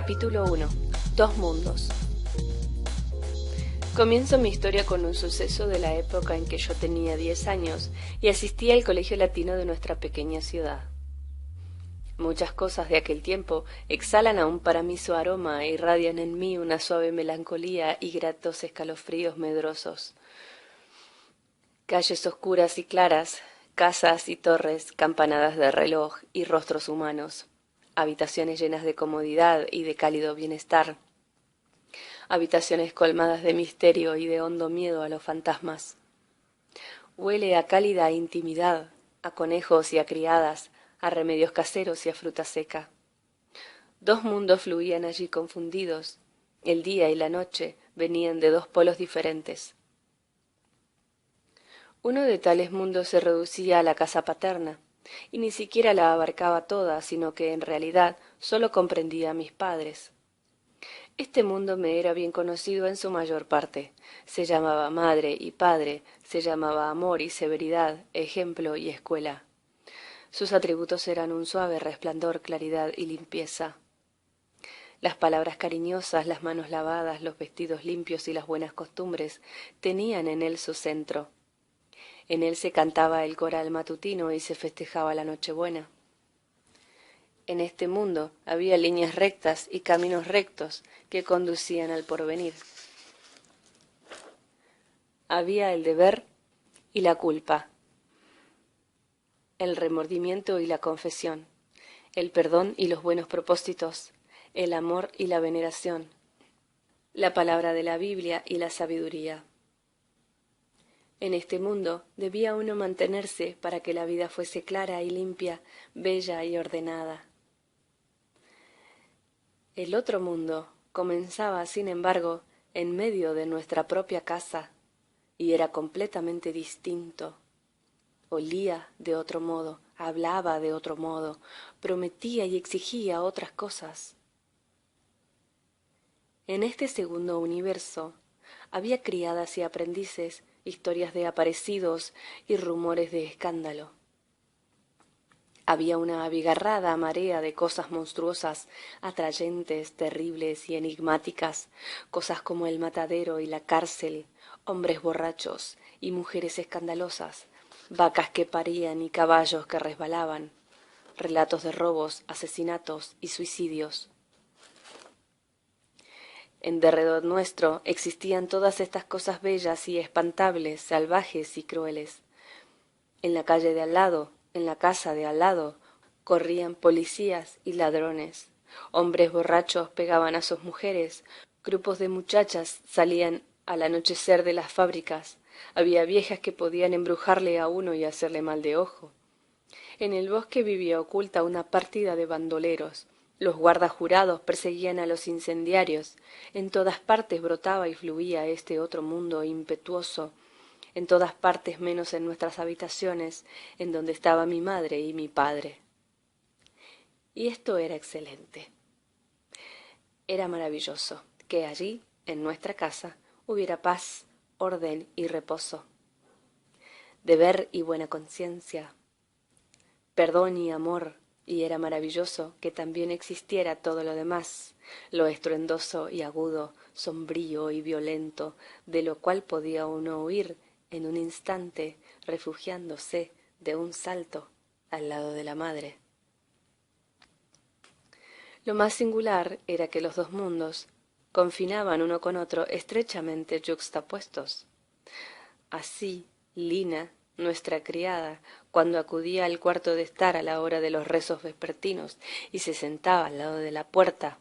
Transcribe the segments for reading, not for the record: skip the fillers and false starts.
Capítulo 1. Dos mundos. Comienzo mi historia con un suceso de la época en que yo tenía 10 años y asistía al colegio latino de nuestra pequeña ciudad. Muchas cosas de aquel tiempo exhalan aún para mí su aroma e irradian en mí una suave melancolía y gratos escalofríos medrosos. Calles oscuras y claras, casas y torres, campanadas de reloj y rostros humanos, habitaciones llenas de comodidad y de cálido bienestar, habitaciones colmadas de misterio y de hondo miedo a los fantasmas. Huele a cálida intimidad, a conejos y a criadas, a remedios caseros y a fruta seca. Dos mundos fluían allí confundidos. El día y la noche venían de dos polos diferentes. Uno de tales mundos se reducía a la casa paterna, y ni siquiera la abarcaba toda, sino que en realidad sólo comprendía a mis padres. Este mundo me era bien conocido en su mayor parte. Se llamaba madre y padre, se llamaba amor y severidad, ejemplo y escuela. Sus atributos eran un suave resplandor, claridad y limpieza. Las palabras cariñosas, las manos lavadas, los vestidos limpios y las buenas costumbres tenían en él su centro. En él se cantaba el coral matutino y se festejaba la Nochebuena. En este mundo había líneas rectas y caminos rectos que conducían al porvenir. Había el deber y la culpa, el remordimiento y la confesión, el perdón y los buenos propósitos, el amor y la veneración, la palabra de la Biblia y la sabiduría. En este mundo debía uno mantenerse para que la vida fuese clara y limpia, bella y ordenada. El otro mundo comenzaba, sin embargo, en medio de nuestra propia casa, y era completamente distinto. Olía de otro modo, hablaba de otro modo, prometía y exigía otras cosas. En este segundo universo había criadas y aprendices, historias de aparecidos y rumores de escándalo. Había una abigarrada marea de cosas monstruosas, atrayentes, terribles y enigmáticas, cosas como el matadero y la cárcel, hombres borrachos y mujeres escandalosas, vacas que parían y caballos que resbalaban, relatos de robos, asesinatos y suicidios. En derredor nuestro existían todas estas cosas bellas y espantables, salvajes y crueles. En la calle de al lado, en la casa de al lado, corrían policías y ladrones. Hombres borrachos pegaban a sus mujeres, grupos de muchachas salían al anochecer de las fábricas, había viejas que podían embrujarle a uno y hacerle mal de ojo. En el bosque vivía oculta una partida de bandoleros. Los guardas jurados perseguían a los incendiarios. En todas partes brotaba y fluía este otro mundo impetuoso, en todas partes menos en nuestras habitaciones, en donde estaba mi madre y mi padre. Y esto era excelente. Era maravilloso que allí, en nuestra casa, hubiera paz, orden y reposo, deber y buena conciencia, perdón y amor, y era maravilloso que también existiera todo lo demás, lo estruendoso y agudo, sombrío y violento, de lo cual podía uno huir en un instante, refugiándose de un salto al lado de la madre. Lo más singular era que los dos mundos confinaban uno con otro estrechamente yuxtapuestos. Así, Lina, nuestra criada, cuando acudía al cuarto de estar a la hora de los rezos vespertinos y se sentaba al lado de la puerta,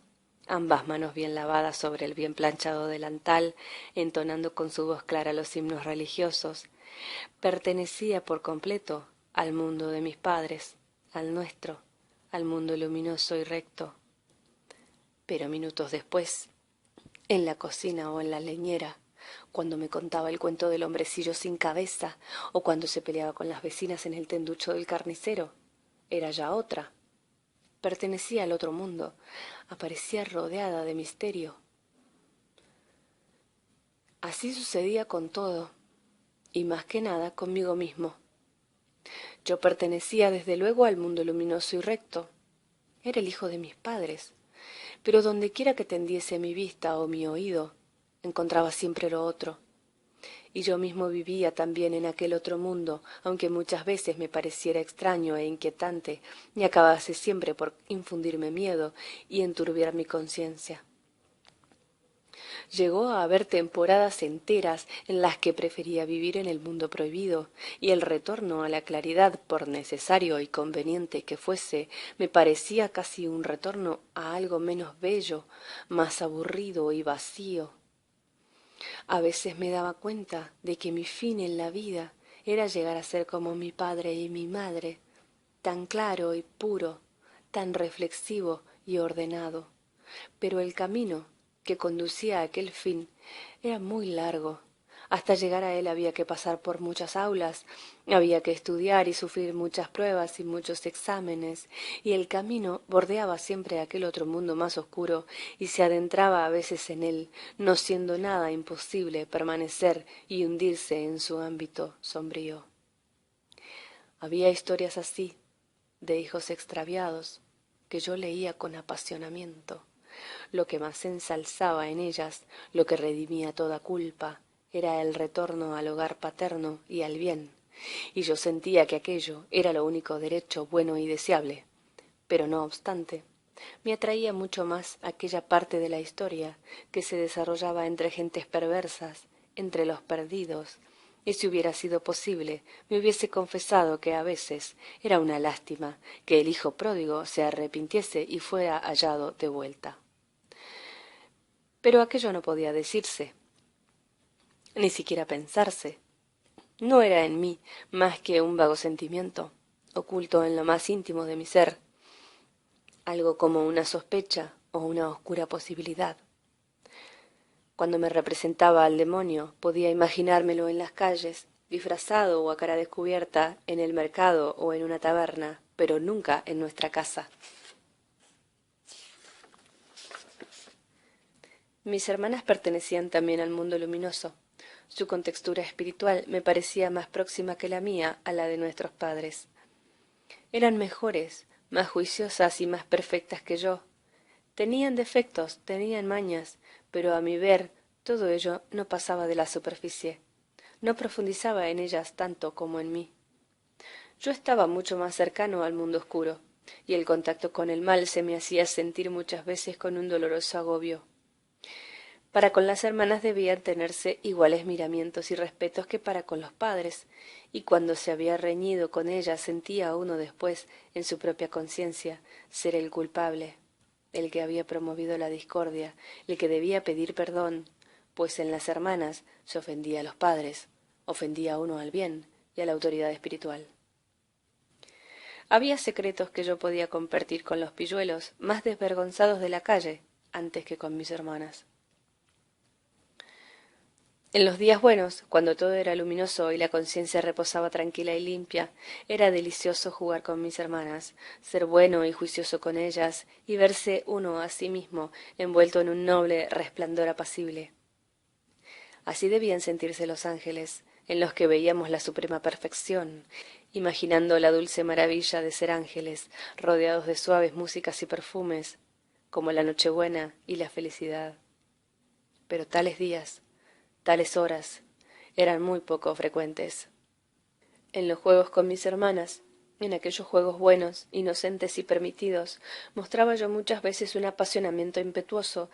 ambas manos bien lavadas sobre el bien planchado delantal, entonando con su voz clara los himnos religiosos, pertenecía por completo al mundo de mis padres, al nuestro, al mundo luminoso y recto. Pero minutos después, en la cocina o en la leñera, cuando me contaba el cuento del hombrecillo sin cabeza, o cuando se peleaba con las vecinas en el tenducho del carnicero, era ya otra. Pertenecía al otro mundo, aparecía rodeada de misterio. Así sucedía con todo, y más que nada conmigo mismo. Yo pertenecía desde luego al mundo luminoso y recto. Era el hijo de mis padres, pero dondequiera que tendiese mi vista o mi oído, encontraba siempre lo otro. Y yo mismo vivía también en aquel otro mundo, aunque muchas veces me pareciera extraño e inquietante, y acabase siempre por infundirme miedo y enturbiar mi conciencia. Llegó a haber temporadas enteras en las que prefería vivir en el mundo prohibido, y el retorno a la claridad, por necesario y conveniente que fuese, me parecía casi un retorno a algo menos bello, más aburrido y vacío. A veces me daba cuenta de que mi fin en la vida era llegar a ser como mi padre y mi madre, tan claro y puro, tan reflexivo y ordenado. Pero el camino que conducía a aquel fin era muy largo. Hasta llegar a él había que pasar por muchas aulas, había que estudiar y sufrir muchas pruebas y muchos exámenes, y el camino bordeaba siempre aquel otro mundo más oscuro y se adentraba a veces en él, no siendo nada imposible permanecer y hundirse en su ámbito sombrío. Había historias así, de hijos extraviados, que yo leía con apasionamiento. Lo que más ensalzaba en ellas, lo que redimía toda culpa, era el retorno al hogar paterno y al bien, y yo sentía que aquello era lo único derecho, bueno y deseable. Pero no obstante, me atraía mucho más aquella parte de la historia que se desarrollaba entre gentes perversas, entre los perdidos, y si hubiera sido posible, me hubiese confesado que a veces era una lástima que el hijo pródigo se arrepintiese y fuera hallado de vuelta. Pero aquello no podía decirse, ni siquiera pensarse. No era en mí más que un vago sentimiento, oculto en lo más íntimo de mi ser, algo como una sospecha o una oscura posibilidad. Cuando me representaba al demonio, podía imaginármelo en las calles, disfrazado o a cara descubierta, en el mercado o en una taberna, pero nunca en nuestra casa. Mis hermanas pertenecían también al mundo luminoso. Su contextura espiritual me parecía más próxima que la mía a la de nuestros padres. Eran mejores, más juiciosas y más perfectas que yo. Tenían defectos, tenían mañas, pero a mi ver todo ello no pasaba de la superficie. No profundizaba en ellas tanto como en mí. Yo estaba mucho más cercano al mundo oscuro, y el contacto con el mal se me hacía sentir muchas veces con un doloroso agobio. Para con las hermanas debían tenerse iguales miramientos y respetos que para con los padres, y cuando se había reñido con ellas sentía uno después, en su propia conciencia, ser el culpable, el que había promovido la discordia, el que debía pedir perdón, pues en las hermanas se ofendía a los padres, ofendía uno al bien y a la autoridad espiritual. Había secretos que yo podía compartir con los pilluelos más desvergonzados de la calle antes que con mis hermanas. En los días buenos, cuando todo era luminoso y la conciencia reposaba tranquila y limpia, era delicioso jugar con mis hermanas, ser bueno y juicioso con ellas, y verse uno a sí mismo envuelto en un noble resplandor apacible. Así debían sentirse los ángeles, en los que veíamos la suprema perfección, imaginando la dulce maravilla de ser ángeles, rodeados de suaves músicas y perfumes, como la Nochebuena y la felicidad. Pero tales días, tales horas, eran muy poco frecuentes. En los juegos con mis hermanas, en aquellos juegos buenos, inocentes y permitidos, mostraba yo muchas veces un apasionamiento impetuoso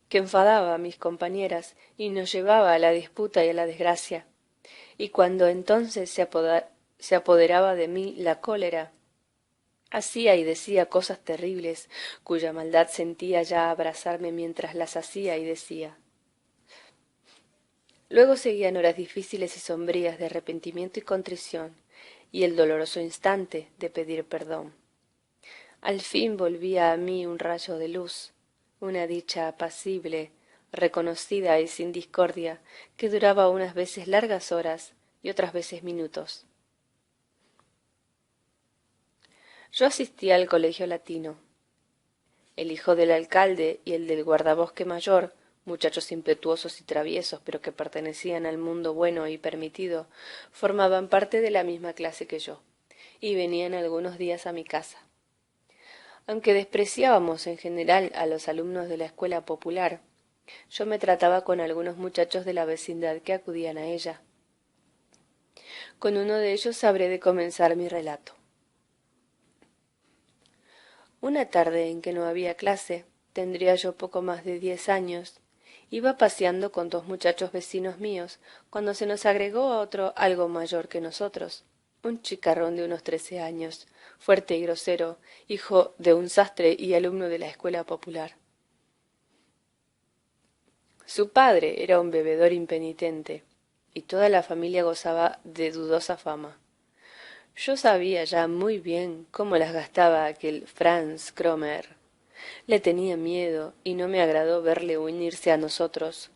que enfadaba a mis compañeras y nos llevaba a la disputa y a la desgracia. Y cuando entonces se apoderaba de mí la cólera, hacía y decía cosas terribles, cuya maldad sentía ya abrazarme mientras las hacía y decía. Luego seguían horas difíciles y sombrías de arrepentimiento y contrición, y el doloroso instante de pedir perdón. Al fin volvía a mí un rayo de luz, una dicha apacible, reconocida y sin discordia, que duraba unas veces largas horas y otras veces minutos. Yo asistía al colegio latino. El hijo del alcalde y el del guardabosque mayor, muchachos impetuosos y traviesos, pero que pertenecían al mundo bueno y permitido, formaban parte de la misma clase que yo, y venían algunos días a mi casa. Aunque despreciábamos en general a los alumnos de la escuela popular, yo me trataba con algunos muchachos de la vecindad que acudían a ella. Con uno de ellos habré de comenzar mi relato. Una tarde en que no había clase, tendría yo poco más de 10 años, iba paseando con dos muchachos vecinos míos, cuando se nos agregó otro algo mayor que nosotros, un chicarrón de unos 13 años, fuerte y grosero, hijo de un sastre y alumno de la escuela popular. Su padre era un bebedor impenitente, y toda la familia gozaba de dudosa fama. Yo sabía ya muy bien cómo las gastaba aquel Franz Cromer. Le tenía miedo y no me agradó verle unirse a nosotros.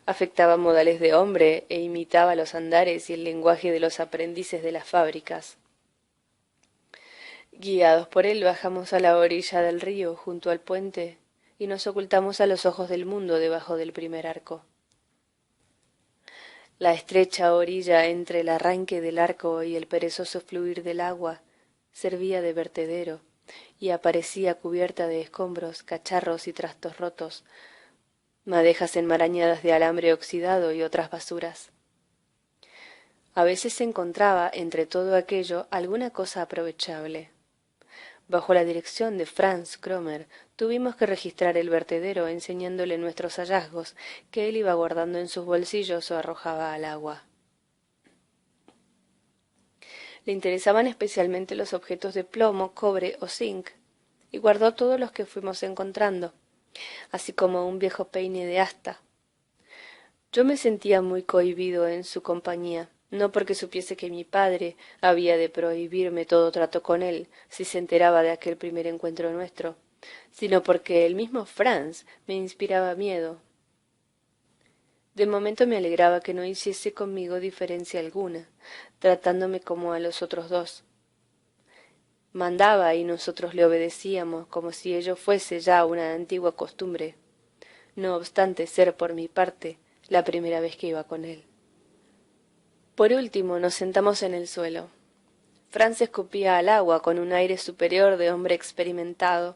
Afectaba modales de hombre e imitaba los andares y el lenguaje de los aprendices de las fábricas. Guiados por él bajamos a la orilla del río junto al puente y nos ocultamos a los ojos del mundo debajo del primer arco. La estrecha orilla entre el arranque del arco y el perezoso fluir del agua servía de vertedero y aparecía cubierta de escombros, cacharros y trastos rotos, madejas enmarañadas de alambre oxidado y otras basuras. A veces se encontraba entre todo aquello alguna cosa aprovechable. Bajo la dirección de Franz Cromer tuvimos que registrar el vertedero enseñándole nuestros hallazgos que él iba guardando en sus bolsillos o arrojaba al agua. Le interesaban especialmente los objetos de plomo, cobre o zinc, y guardó todos los que fuimos encontrando, así como un viejo peine de asta. Yo me sentía muy cohibido en su compañía, no porque supiese que mi padre había de prohibirme todo trato con él si se enteraba de aquel primer encuentro nuestro, sino porque el mismo Franz me inspiraba miedo. De momento me alegraba que no hiciese conmigo diferencia alguna, tratándome como a los otros dos. Mandaba y nosotros le obedecíamos como si ello fuese ya una antigua costumbre, no obstante ser por mi parte la primera vez que iba con él. Por último nos sentamos en el suelo. Franz escupía al agua con un aire superior de hombre experimentado.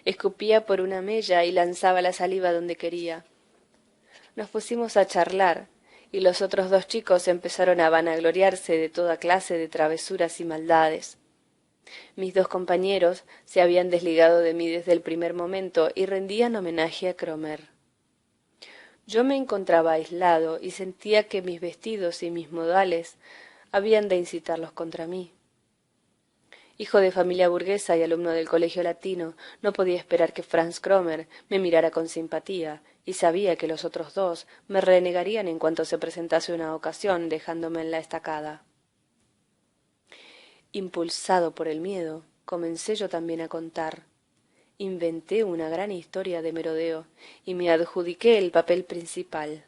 Escupía por una mella y lanzaba la saliva donde quería. Nos pusimos a charlar, y los otros dos chicos empezaron a vanagloriarse de toda clase de travesuras y maldades. Mis dos compañeros se habían desligado de mí desde el primer momento y rendían homenaje a Cromer. Yo me encontraba aislado y sentía que mis vestidos y mis modales habían de incitarlos contra mí. Hijo de familia burguesa y alumno del colegio latino, no podía esperar que Franz Cromer me mirara con simpatía, y sabía que los otros dos me renegarían en cuanto se presentase una ocasión dejándome en la estacada. Impulsado por el miedo, comencé yo también a contar. Inventé una gran historia de merodeo y me adjudiqué el papel principal.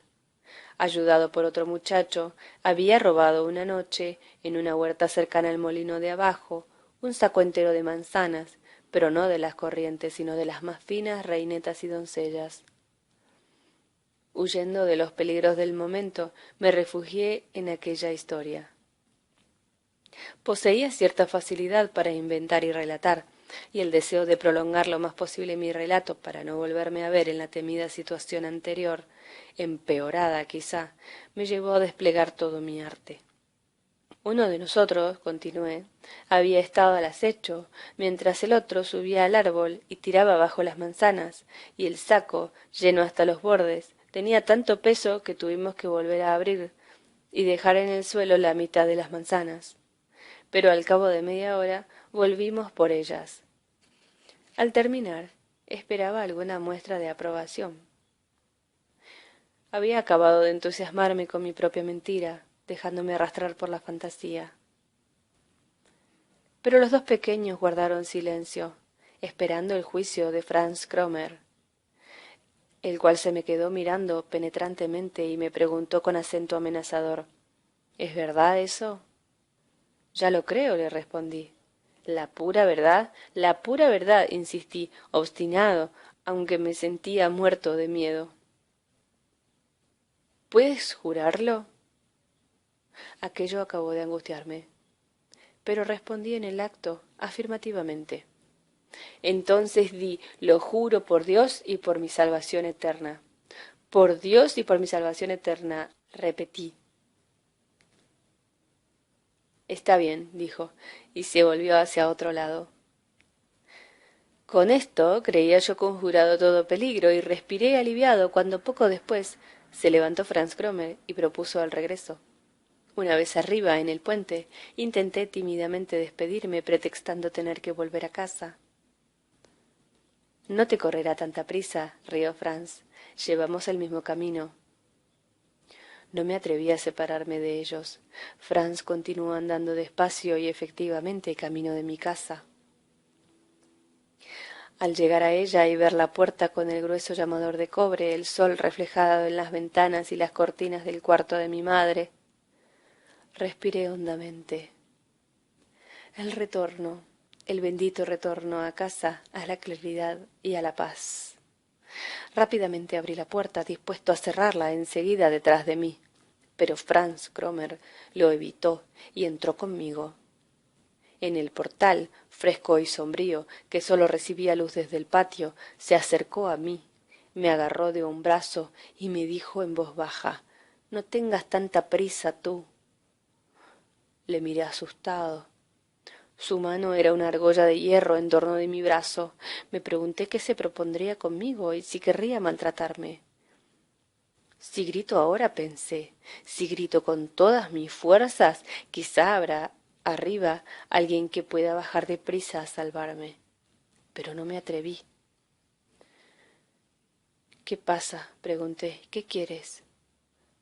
Ayudado por otro muchacho, había robado una noche, en una huerta cercana al molino de abajo, un saco entero de manzanas, pero no de las corrientes, sino de las más finas reinetas y doncellas. Huyendo de los peligros del momento, me refugié en aquella historia. Poseía cierta facilidad para inventar y relatar, y el deseo de prolongar lo más posible mi relato para no volverme a ver en la temida situación anterior, empeorada quizá, me llevó a desplegar todo mi arte. Uno de nosotros, continué, había estado al acecho, mientras el otro subía al árbol y tiraba abajo las manzanas, y el saco, lleno hasta los bordes, tenía tanto peso que tuvimos que volver a abrir y dejar en el suelo la mitad de las manzanas. Pero al cabo de media hora volvimos por ellas. Al terminar, esperaba alguna muestra de aprobación. Había acabado de entusiasmarme con mi propia mentira, dejándome arrastrar por la fantasía. Pero los dos pequeños guardaron silencio, esperando el juicio de Franz Cromer, el cual se me quedó mirando penetrantemente y me preguntó con acento amenazador: ¿Es verdad eso? Ya lo creo, le respondí. La pura verdad, insistí, obstinado, aunque me sentía muerto de miedo. ¿Puedes jurarlo? Aquello acabó de angustiarme, pero respondí en el acto afirmativamente. Entonces di, lo juro por Dios y por mi salvación eterna. Por Dios y por mi salvación eterna, repetí. Está bien, dijo, y se volvió hacia otro lado. Con esto creía yo conjurado todo peligro y respiré aliviado cuando poco después se levantó Franz Cromer y propuso el regreso. Una vez arriba, en el puente, intenté tímidamente despedirme pretextando tener que volver a casa. No te correrá tanta prisa, rió Franz. Llevamos el mismo camino. No me atreví a separarme de ellos. Franz continuó andando despacio y efectivamente camino de mi casa. Al llegar a ella y ver la puerta con el grueso llamador de cobre, el sol reflejado en las ventanas y las cortinas del cuarto de mi madre, respiré hondamente. El retorno, el bendito retorno a casa, a la claridad y a la paz. Rápidamente abrí la puerta, dispuesto a cerrarla enseguida detrás de mí, pero Franz Cromer lo evitó y entró conmigo. En el portal, fresco y sombrío, que sólo recibía luz desde el patio, se acercó a mí, me agarró de un brazo y me dijo en voz baja: «No tengas tanta prisa tú». Le miré asustado. Su mano era una argolla de hierro en torno de mi brazo. Me pregunté qué se propondría conmigo y si querría maltratarme. Si grito ahora, pensé, si grito con todas mis fuerzas, quizá habrá arriba alguien que pueda bajar deprisa a salvarme. Pero no me atreví. ¿Qué pasa?, pregunté. ¿Qué quieres?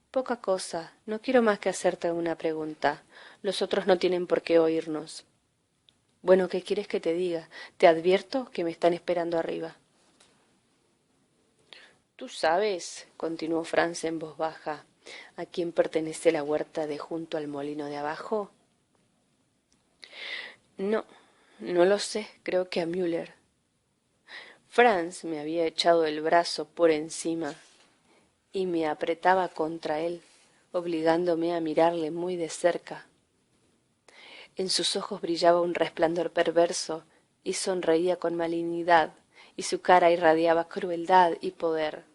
Poca cosa. No quiero más que hacerte una pregunta. Los otros no tienen por qué oírnos. Bueno, ¿qué quieres que te diga? Te advierto que me están esperando arriba. Tú sabes, continuó Franz en voz baja, ¿a quién pertenece la huerta de junto al molino de abajo? No, no lo sé, creo que a Müller. Franz me había echado el brazo por encima y me apretaba contra él, obligándome a mirarle muy de cerca. En sus ojos brillaba un resplandor perverso y sonreía con malignidad, y su cara irradiaba crueldad y poder.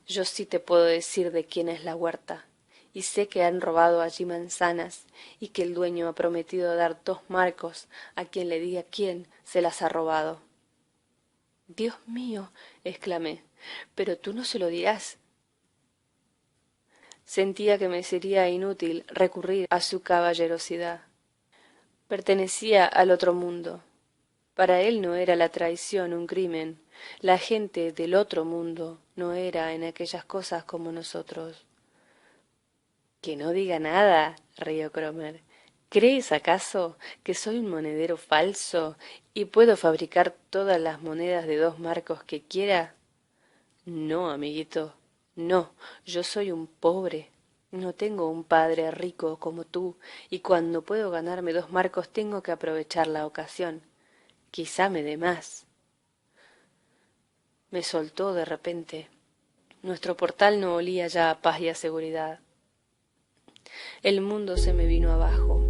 Yo sí te puedo decir de quién es la huerta, y sé que han robado allí manzanas, y que el dueño ha prometido dar 2 marcos a quien le diga quién se las ha robado. Dios mío, exclamé, pero tú no se lo dirás. Sentía que me sería inútil recurrir a su caballerosidad. Pertenecía al otro mundo. Para él no era la traición un crimen. La gente del otro mundo no era en aquellas cosas como nosotros. Que no diga nada, rió Cromer. ¿Crees acaso que soy un monedero falso y puedo fabricar todas las monedas de 2 marcos que quiera? No, amiguito, no, yo soy un pobre. No tengo un padre rico como tú, y cuando puedo ganarme 2 marcos tengo que aprovechar la ocasión. Quizá me dé más. Me soltó de repente. Nuestro portal no olía ya a paz y a seguridad. El mundo se me vino abajo.